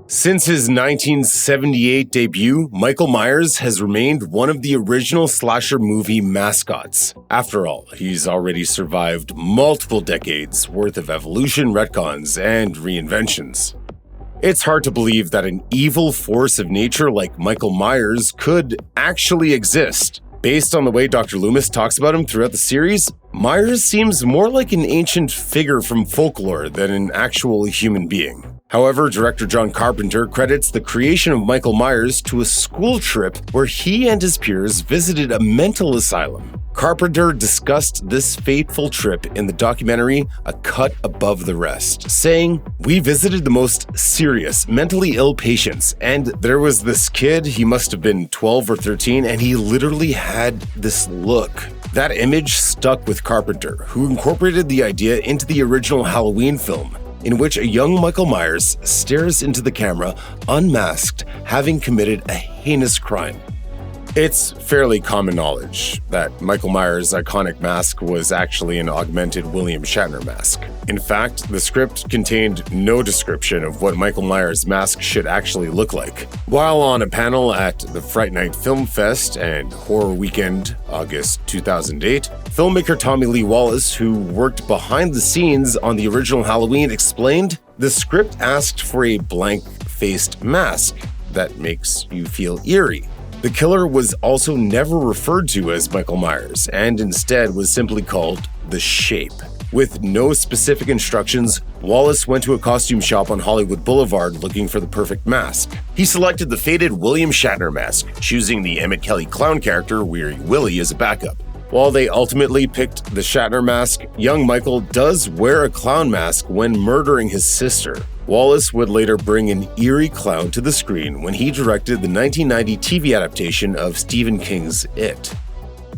Since his 1978 debut, Michael Myers has remained one of the original slasher movie mascots. After all, he's already survived multiple decades worth of evolution, retcons, and reinventions. It's hard to believe that an evil force of nature like Michael Myers could actually exist. Based on the way Dr. Loomis talks about him throughout the series, Myers seems more like an ancient figure from folklore than an actual human being. However, director John Carpenter credits the creation of Michael Myers to a school trip where he and his peers visited a mental asylum. Carpenter discussed this fateful trip in the documentary A Cut Above the Rest, saying, "We visited the most serious, mentally ill patients, and there was this kid, he must have been 12 or 13, and he literally had this look." That image stuck with Carpenter, who incorporated the idea into the original Halloween film, in which a young Michael Myers stares into the camera, unmasked, having committed a heinous crime. It's fairly common knowledge that Michael Myers' iconic mask was actually an augmented William Shatner mask. In fact, the script contained no description of what Michael Myers' mask should actually look like. While on a panel at the Fright Night Film Fest and Horror Weekend, August 2008, filmmaker Tommy Lee Wallace, who worked behind the scenes on the original Halloween, explained, "The script asked for a blank-faced mask that makes you feel eerie. The killer was also never referred to as Michael Myers, and instead was simply called The Shape." With no specific instructions, Wallace went to a costume shop on Hollywood Boulevard looking for the perfect mask. He selected the faded William Shatner mask, choosing the Emmett Kelly clown character Weary Willie as a backup. While they ultimately picked the Shatner mask, young Michael does wear a clown mask when murdering his sister. Wallace would later bring an eerie clown to the screen when he directed the 1990 TV adaptation of Stephen King's It.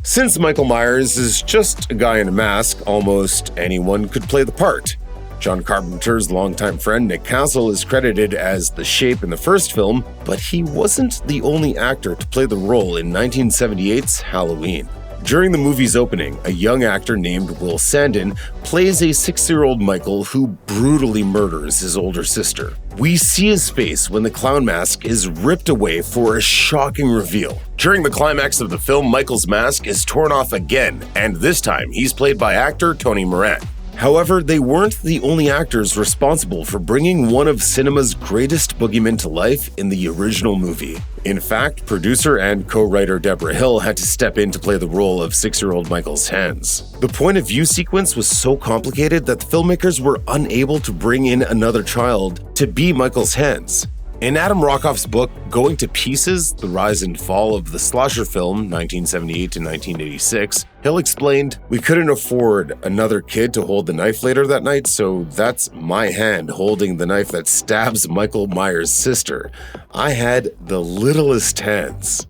Since Michael Myers is just a guy in a mask, almost anyone could play the part. John Carpenter's longtime friend Nick Castle is credited as the Shape in the first film, but he wasn't the only actor to play the role in 1978's Halloween. During the movie's opening, a young actor named Will Sandin plays a 6-year-old Michael who brutally murders his older sister. We see his face when the clown mask is ripped away for a shocking reveal. During the climax of the film, Michael's mask is torn off again, and this time he's played by actor Tony Moran. However, they weren't the only actors responsible for bringing one of cinema's greatest boogeymen to life in the original movie. In fact, producer and co-writer Deborah Hill had to step in to play the role of 6-year-old Michael's hands. The point of view sequence was so complicated that the filmmakers were unable to bring in another child to be Michael's hands. In Adam Rockoff's book, Going to Pieces, The Rise and Fall of the Slasher Film, 1978 to 1986, Hill explained, "We couldn't afford another kid to hold the knife later that night, so that's my hand holding the knife that stabs Michael Myers' sister. I had the littlest hands."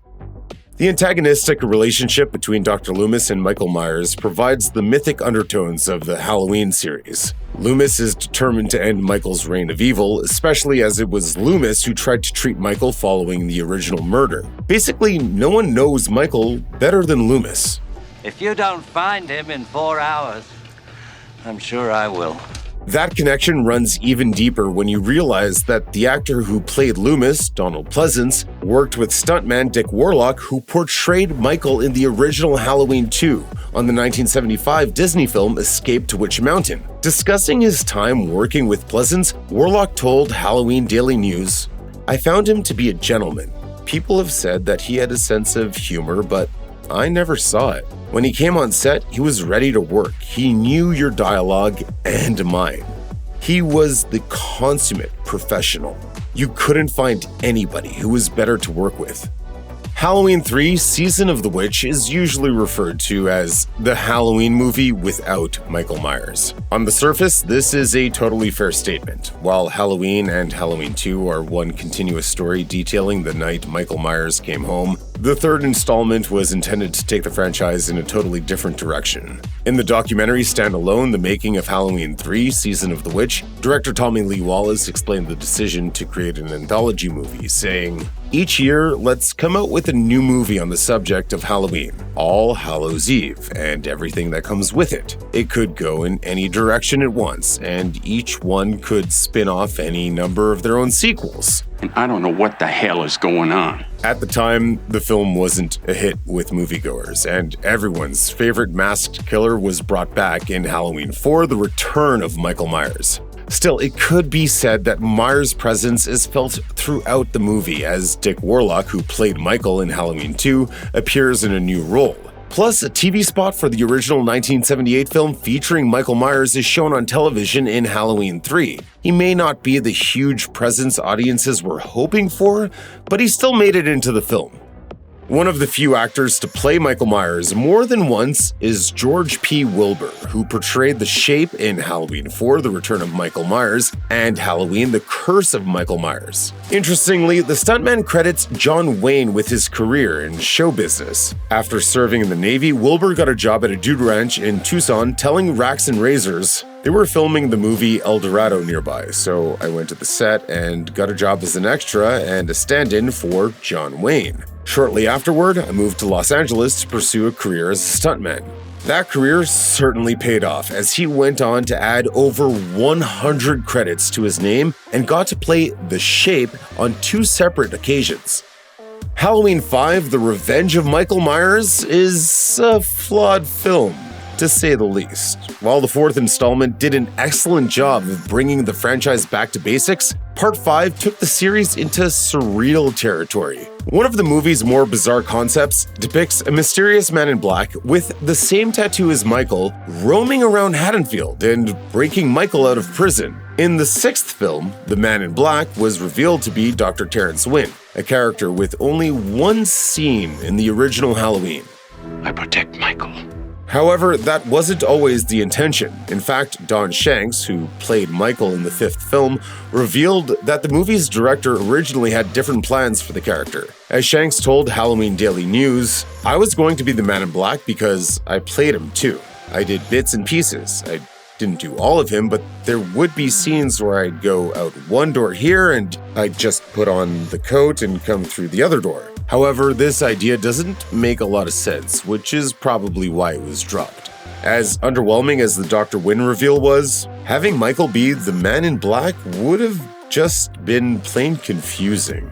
The antagonistic relationship between Dr. Loomis and Michael Myers provides the mythic undertones of the Halloween series. Loomis is determined to end Michael's reign of evil, especially as it was Loomis who tried to treat Michael following the original murder. Basically, no one knows Michael better than Loomis. If you don't find him in 4 hours, I'm sure I will. That connection runs even deeper when you realize that the actor who played Loomis, Donald Pleasence, worked with stuntman Dick Warlock, who portrayed Michael in the original Halloween 2 on the 1975 Disney film Escape to Witch Mountain. Discussing his time working with Pleasence, Warlock told Halloween Daily News, "I found him to be a gentleman. People have said that he had a sense of humor, but I never saw it. When he came on set, he was ready to work. He knew your dialogue and mine. He was the consummate professional. You couldn't find anybody who was better to work with." Halloween 3 Season of the Witch is usually referred to as the Halloween movie without Michael Myers. On the surface, this is a totally fair statement. While Halloween and Halloween 2 are one continuous story detailing the night Michael Myers came home, the third installment was intended to take the franchise in a totally different direction. In the documentary Standalone, The Making of Halloween 3 Season of the Witch, director Tommy Lee Wallace explained the decision to create an anthology movie, saying, each year lets come out with a new movie on the subject of Halloween, All Hallows Eve, and everything that comes with it. It could go in any direction at once, and each one could spin off any number of their own sequels. And I don't know what the hell is going on. At the time, the film wasn't a hit with moviegoers, and everyone's favorite masked killer was brought back in Halloween 4: The Return of Michael Myers. Still, it could be said that Myers' presence is felt throughout the movie, as Dick Warlock, who played Michael in Halloween 2, appears in a new role. Plus, a TV spot for the original 1978 film featuring Michael Myers is shown on television in Halloween 3. He may not be the huge presence audiences were hoping for, but he still made it into the film. One of the few actors to play Michael Myers more than once is George P. Wilbur, who portrayed the Shape in Halloween 4: The Return of Michael Myers and Halloween: The Curse of Michael Myers. Interestingly, the stuntman credits John Wayne with his career in show business. After serving in the Navy, Wilbur got a job at a dude ranch in Tucson telling racks and razors they were filming the movie El Dorado nearby, so I went to the set and got a job as an extra and a stand-in for John Wayne. Shortly afterward, I moved to Los Angeles to pursue a career as a stuntman. That career certainly paid off, as he went on to add over 100 credits to his name and got to play the Shape on 2 separate occasions. Halloween 5: The Revenge of Michael Myers is a flawed film, to say the least. While the 4th installment did an excellent job of bringing the franchise back to basics, Part 5 took the series into surreal territory. One of the movie's more bizarre concepts depicts a mysterious man in black with the same tattoo as Michael roaming around Haddonfield and breaking Michael out of prison. In the 6th film, the man in black was revealed to be Dr. Terrence Wynn, a character with only one scene in the original Halloween. I protect Michael. However, that wasn't always the intention. In fact, Don Shanks, who played Michael in the 5th film, revealed that the movie's director originally had different plans for the character. As Shanks told Halloween Daily News, "I was going to be the Man in Black because I played him too. I did bits and pieces. I didn't do all of him, but there would be scenes where I'd go out one door here and I'd just put on the coat and come through the other door." However, this idea doesn't make a lot of sense, which is probably why it was dropped. As underwhelming as the Dr. Wynn reveal was, having Michael be the Man in Black would have just been plain confusing.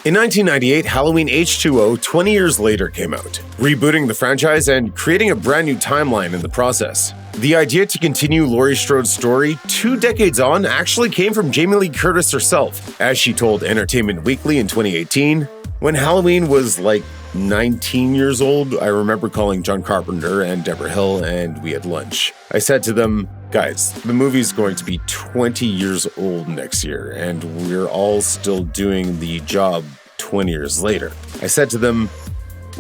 In 1998, Halloween H2O 20 years later came out, rebooting the franchise and creating a brand new timeline in the process. The idea to continue Laurie Strode's story 2 decades on actually came from Jamie Lee Curtis herself, as she told Entertainment Weekly in 2018. When Halloween was like 19 years old, I remember calling John Carpenter and Deborah Hill and we had lunch. I said to them, "Guys, the movie's going to be 20 years old next year and we're all still doing the job 20 years later." I said to them,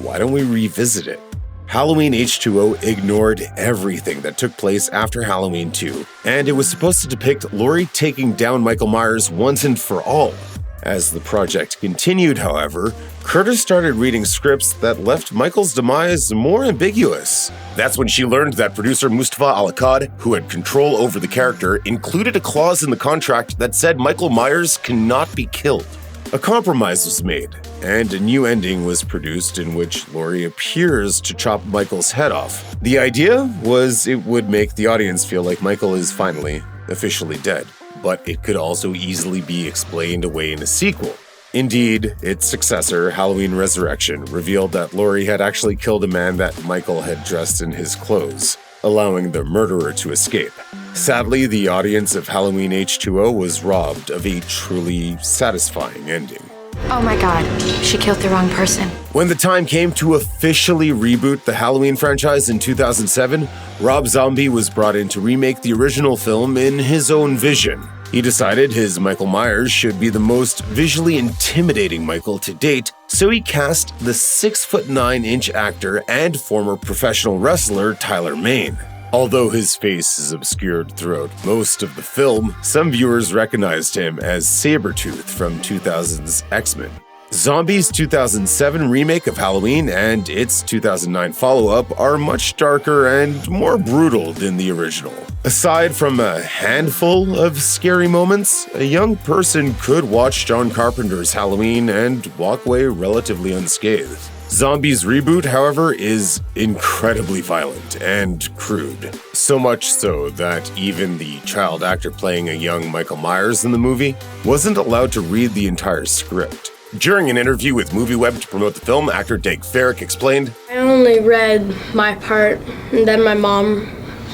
"Why don't we revisit it?" Halloween H2O ignored everything that took place after Halloween 2, and it was supposed to depict Laurie taking down Michael Myers once and for all. As the project continued, however, Curtis started reading scripts that left Michael's demise more ambiguous. That's when she learned that producer Mustafa Al-Akkad, who had control over the character, included a clause in the contract that said Michael Myers cannot be killed. A compromise was made, and a new ending was produced in which Laurie appears to chop Michael's head off. The idea was it would make the audience feel like Michael is finally, officially dead. But it could also easily be explained away in a sequel. Indeed, its successor, Halloween Resurrection, revealed that Laurie had actually killed a man that Michael had dressed in his clothes, allowing the murderer to escape. Sadly, the audience of Halloween H2O was robbed of a truly satisfying ending. Oh my god, she killed the wrong person. When the time came to officially reboot the Halloween franchise in 2007, Rob Zombie was brought in to remake the original film in his own vision. He decided his Michael Myers should be the most visually intimidating Michael to date, so he cast the 6'9" actor and former professional wrestler Tyler Mane. Although his face is obscured throughout most of the film, some viewers recognized him as Sabretooth from 2000's X-Men. Zombie's 2007 remake of Halloween and its 2009 follow-up are much darker and more brutal than the original. Aside from a handful of scary moments, a young person could watch John Carpenter's Halloween and walk away relatively unscathed. Zombie's reboot, however, is incredibly violent and crude. So much so that even the child actor playing a young Michael Myers in the movie wasn't allowed to read the entire script. During an interview with MovieWeb to promote the film, actor Dave Farrick explained, I only read my part, and then my mom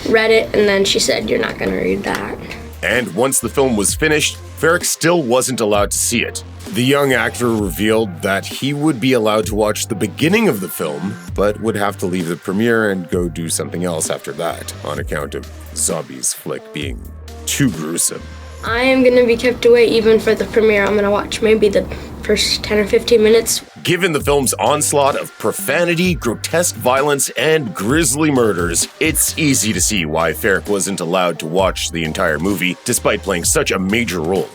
read it, and then she said, "You're not going to read that." And once the film was finished, Farrick still wasn't allowed to see it. The young actor revealed that he would be allowed to watch the beginning of the film, but would have to leave the premiere and go do something else after that, on account of Zombie's flick being too gruesome. I am going to be kept away even for the premiere. I'm going to watch maybe the first 10 or 15 minutes. Given the film's onslaught of profanity, grotesque violence, and grisly murders, it's easy to see why Farrick wasn't allowed to watch the entire movie, despite playing such a major role.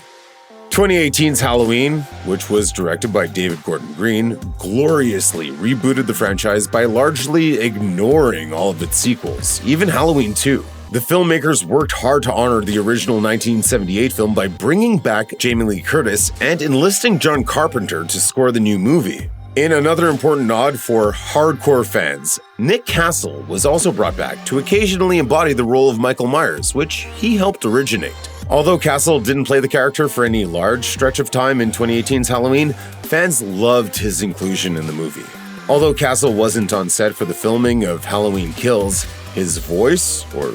2018's Halloween, which was directed by David Gordon Green, gloriously rebooted the franchise by largely ignoring all of its sequels, even Halloween 2. The filmmakers worked hard to honor the original 1978 film by bringing back Jamie Lee Curtis and enlisting John Carpenter to score the new movie. In another important nod for hardcore fans, Nick Castle was also brought back to occasionally embody the role of Michael Myers, which he helped originate. Although Castle didn't play the character for any large stretch of time in 2018's Halloween, fans loved his inclusion in the movie. Although Castle wasn't on set for the filming of Halloween Kills, his voice, or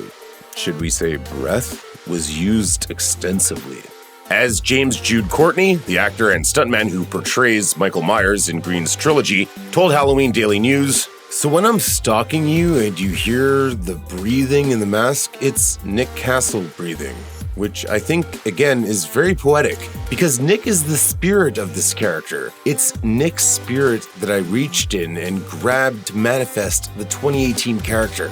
should we say breath, was used extensively. As James Jude Courtney, the actor and stuntman who portrays Michael Myers in Green's trilogy, told Halloween Daily News, "So when I'm stalking you and you hear the breathing in the mask, it's Nick Castle breathing." Which I think, again, is very poetic, because Nick is the spirit of this character. It's Nick's spirit that I reached in and grabbed to manifest the 2018 character.